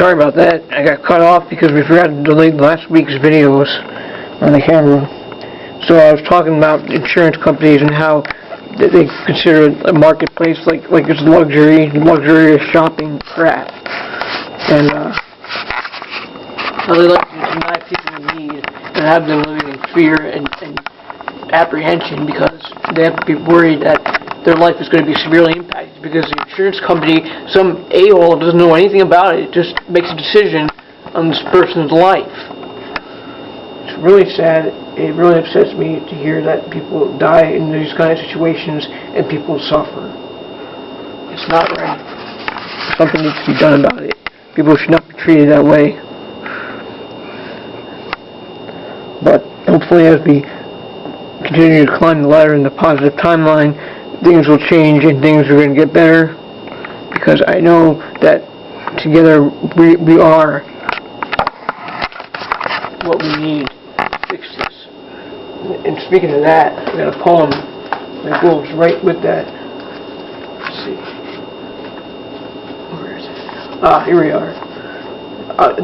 sorry about that. I got cut off because we forgot to delete last week's videos on the camera. So I was talking about insurance companies and how they consider a marketplace like it's luxurious shopping crap. And how they like to deny people in need and have them living in fear and apprehension because they have to be worried that their life is going to be severely impacted because the insurance company, some a-hole doesn't know anything about it, just makes a decision on this person's life. It's really sad. It really upsets me to hear that people die in these kind of situations and people suffer. It's not right. Something needs to be done about it. People should not be treated that way. But hopefully as we continue to climb the ladder in the positive timeline, things will change and things are going to get better, because I know that together we are what we need to fix this. And speaking of that, I got a poem that goes right with that. Let's see. Where is it? Here we are.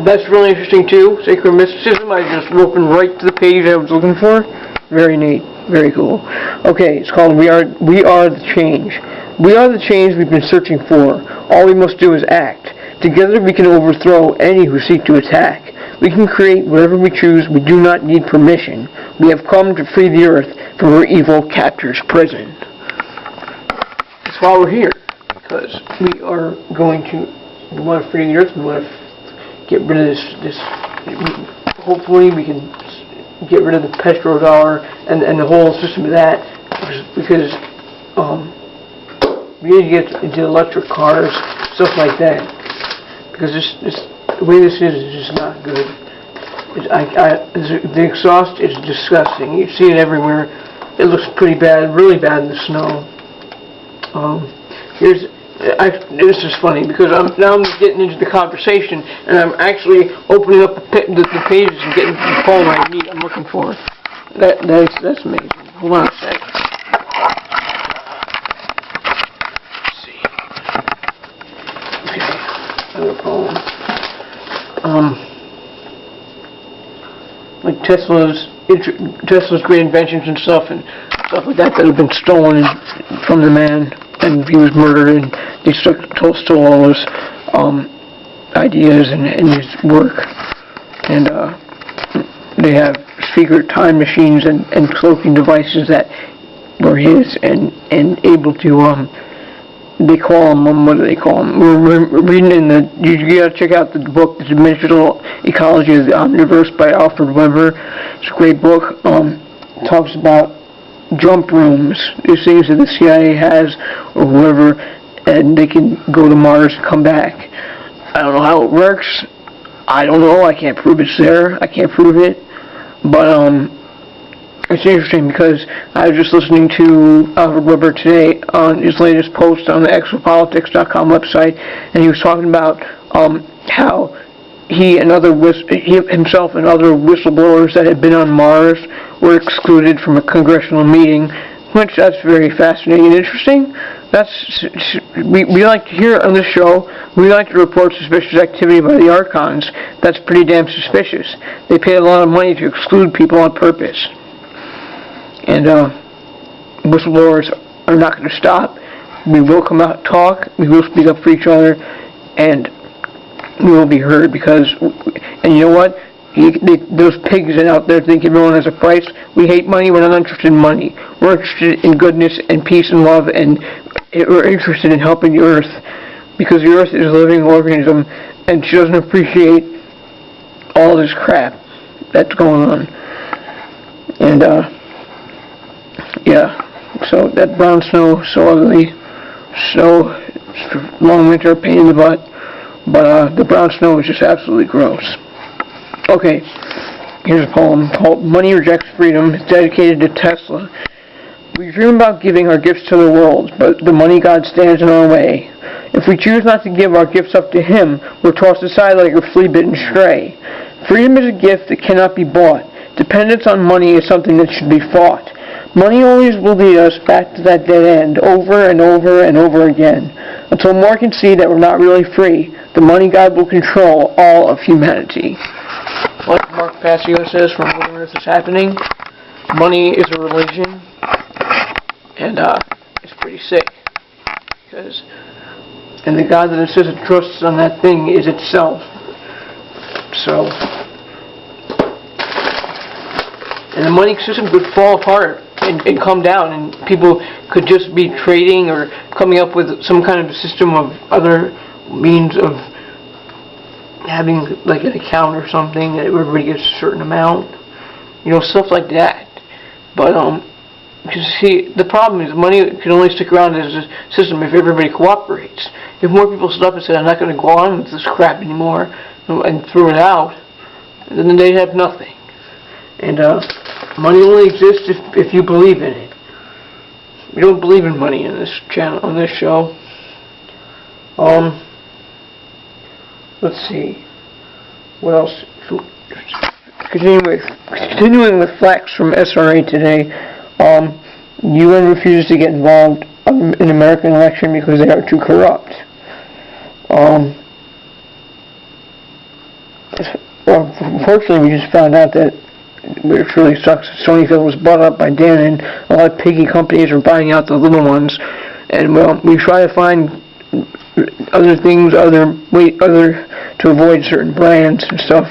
That's really interesting too. Sacred mysticism. I just opened right to the page I was looking for. Very neat. Very cool. Okay, it's called We Are the Change. We are the change we've been searching for. All we must do is act. Together we can overthrow any who seek to attack. We can create whatever we choose. We do not need permission. We have come to free the earth from her evil captor's prison. That's why we're here. Because we want to free the earth. We want to get rid of this. Hopefully we can get rid of the petrodollar and the whole system of that, because we need to get into electric cars, stuff like that, because the way this is just not good. The exhaust is disgusting. You see it everywhere. It looks pretty bad, really bad in the snow. This is funny because now I'm getting into the conversation and I'm actually opening up the pages and getting the poem I'm looking for. That's amazing. Hold on a sec. Let's see. Okay, another poem. Like Tesla's great inventions and stuff like that have been stolen from the man. And he was murdered, and they stole all his ideas and his work. And they have secret time machines and cloaking devices that were his and able to, they call them, what do they call them? We're reading you gotta check out the book, The Dimensional Ecology of the Omniverse by Alfred Weber. It's a great book. It talks about jump rooms, these things that the CIA has or whoever, and they can go to Mars and come back. I don't know how it works. I don't know. I can't prove it's there. I can't prove it. But it's interesting because I was just listening to Alfred Weber today on his latest post on the exopolitics.com website, and he was talking about how he and himself and other whistleblowers that had been on Mars were excluded from a congressional meeting, which that's very fascinating and interesting. We like to hear on this show, we like to report suspicious activity by the Archons. That's pretty damn suspicious. They pay a lot of money to exclude people on purpose. And whistleblowers are not going to stop. We will come out and talk. We will speak up for each other, and we will be heard and you know what? Those pigs out there think everyone has a price. We hate money. We're not interested in money. We're interested in goodness and peace and love, and we're interested in helping the earth, because the earth is a living organism, and she doesn't appreciate all this crap that's going on. And yeah, so that brown snow, so ugly. Snow, long winter, pain in the butt. But the brown snow is just absolutely gross. Okay, here's a poem called Money Rejects Freedom. It's dedicated to Tesla. We dream about giving our gifts to the world, but the money god stands in our way. If we choose not to give our gifts up to him, we're tossed aside like a flea-bitten stray. Freedom is a gift that cannot be bought. Dependence on money is something that should be fought. Money always will lead us back to that dead end over and over and over again, until more can see that we're not really free. The money god will control all of humanity. Like Matthaeus says from Wilderness is Happening, money is a religion, and it's pretty sick. And the God that it says it trusts on that thing is itself. So, and the money system could fall apart and come down, and people could just be trading or coming up with some kind of system of other means of having like an account or something that everybody gets a certain amount, stuff like that. But because see, the problem is money can only stick around as a system if everybody cooperates. If more people stood up and said, "I'm not going to go on with this crap anymore," and threw it out, then they'd have nothing. And money only exists if you believe in it. We don't believe in money in this channel, on this show. Let's see. What else? Continuing with facts from SRA Today. UN refuses to get involved in American election because they are too corrupt. Unfortunately, we just found out that, which really sucks, Stonyfield was bought up by Dan, and a lot of piggy companies are buying out the little ones. And we try to find other things, to avoid certain brands and stuff.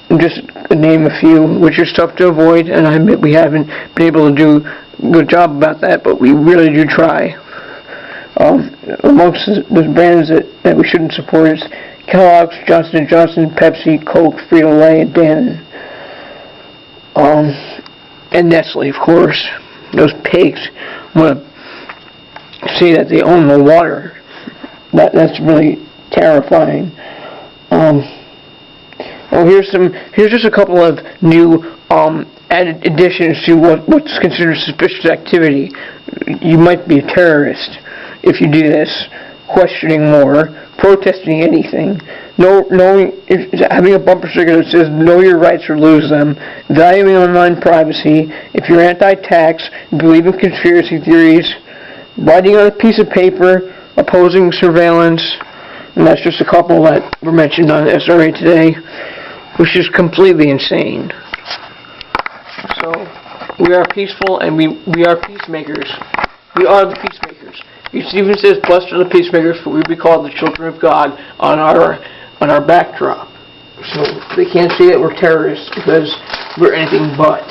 And just name a few, which are tough to avoid, and I admit we haven't been able to do a good job about that, but we really do try. Amongst the brands that we shouldn't support is Kellogg's, Johnson & Johnson, Pepsi, Coke, Frito-Lay, and Dannon. And Nestle, of course. Those pigs want to say that they own the water. That's really terrifying. Here's just a couple of new added additions to what's considered suspicious activity. You might be a terrorist if you do this. Questioning more, protesting anything, having a bumper sticker that says "Know your rights or lose them," valuing online privacy. If you're anti-tax, believe in conspiracy theories, writing on a piece of paper, opposing surveillance, and that's just a couple that were mentioned on SRA Today, which is completely insane. So, we are peaceful, and we are peacemakers. We are the peacemakers. It even says, "Blessed are the peacemakers, for we will be called the children of God," on our backdrop. So they can't say that we're terrorists because we're anything but.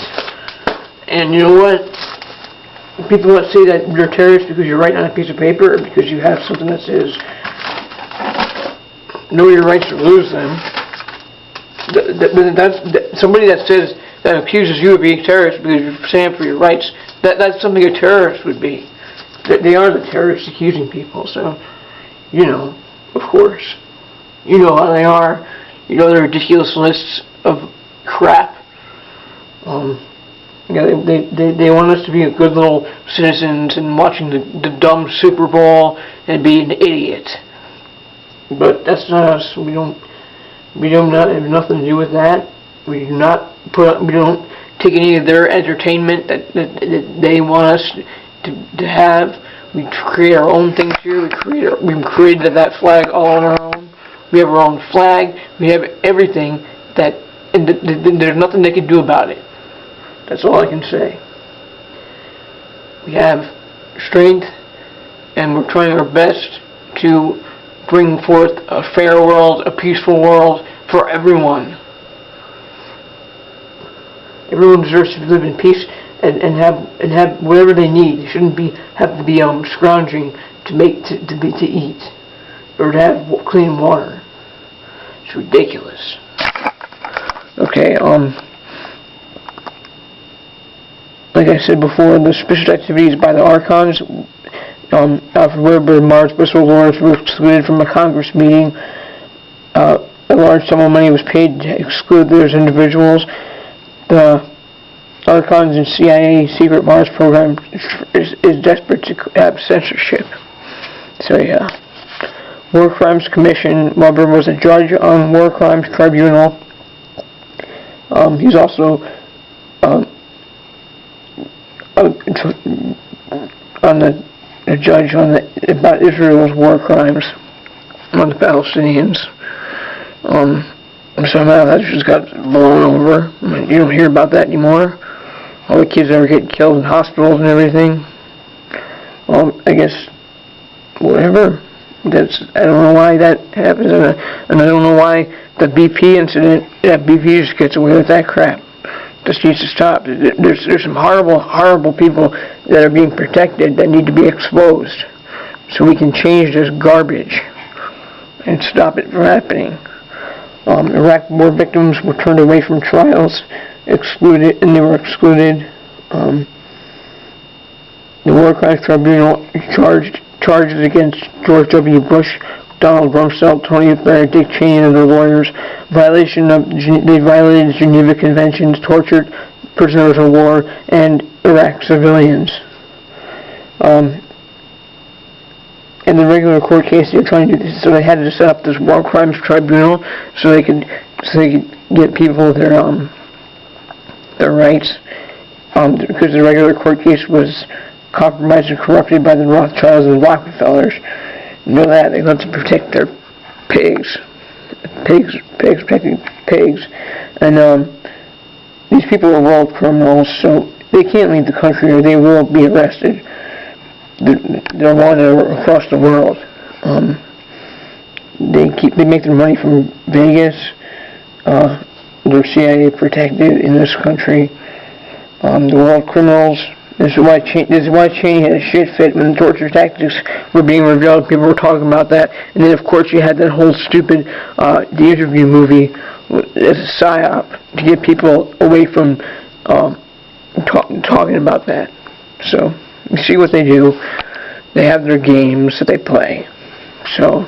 And you know what? People that say that you're terrorists because you're writing on a piece of paper, or because you have something that says "Know your rights or lose them." Somebody that says that accuses you of being a terrorist because you're standing for your rights. That's something a terrorist would be. They are the terrorists accusing people. So, of course, how they are. The ridiculous lists of crap. They want us to be good little citizens and watching the dumb Super Bowl and be an idiot. But that's not us. We don't have nothing to do with that. We don't take any of their entertainment that they want us to have. We create our own things here. We've created that flag all on our own. We have our own flag. We have everything and there's nothing they can do about it. That's all I can say. We have strength, and we're trying our best to bring forth a fair world, a peaceful world for everyone. Everyone deserves to live in peace and have whatever they need. They shouldn't have to be scrounging to eat or to have clean water. It's ridiculous. Okay, like I said before, the suspicious activities by the Archons, Alfred Weber, Mars whistleblowers were excluded from a Congress meeting. A large sum of money was paid to exclude those individuals. The Archons and CIA secret Mars program is desperate to have censorship. So yeah. War Crimes Commission. Weber was a judge on War Crimes Tribunal. He's also on the judge about Israel's war crimes on the Palestinians. Somehow that just got blown over. I mean, you don't hear about that anymore. All the kids that were getting killed in hospitals and everything. I guess, whatever. I don't know why that happens, and I don't know why the BP incident, that BP just gets away with that crap. This needs to stop. There's some horrible people that are being protected that need to be exposed, so we can change this garbage and stop it from happening. Iraq war victims were turned away from trials, they were excluded. The War Crimes Tribunal charges against George W. Bush, Donald Rumsfeld, Tony Blair, Dick Cheney, and their lawyers. They violated Geneva Conventions, tortured prisoners of war, and Iraq civilians. In the regular court case, they're trying to do this, so they had to set up this War Crimes Tribunal so they could get people their rights. Because the regular court case was compromised and corrupted by the Rothschilds and Rockefellers. You know that. They let them protect their pigs. Pigs protecting pigs. And these people are world criminals, so they can't leave the country or they will be arrested. They're wanted across the world. They make their money from Vegas. They're CIA protected in this country. The world criminals. This is why Cheney had a shit fit when the torture tactics were being revealed. People were talking about that, and then of course you had that whole stupid The Interview movie as a psyop to get people away from talking about that. So you see what they do. They have their games that they play. So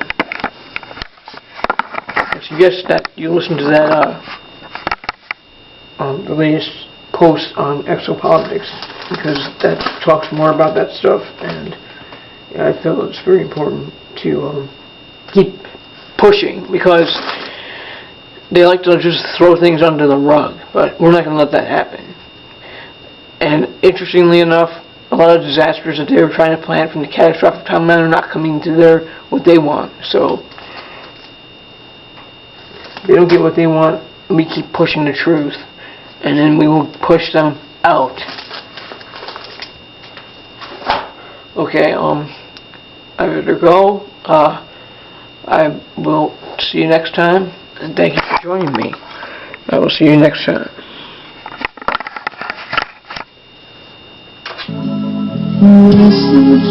I suggest that you listen to that the latest post on exopolitics, because that talks more about that stuff, and I feel it's very important to keep pushing, because they like to just throw things under the rug, but we're not going to let that happen. And interestingly enough, a lot of disasters that they were trying to plan from the catastrophic timeline are not coming to what they want. So they don't get what they want, we keep pushing the truth, and then we will push them out. Okay, I better go. I will see you next time, and thank you for joining me. I will see you next time. Listen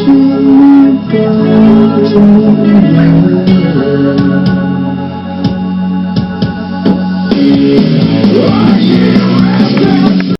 to my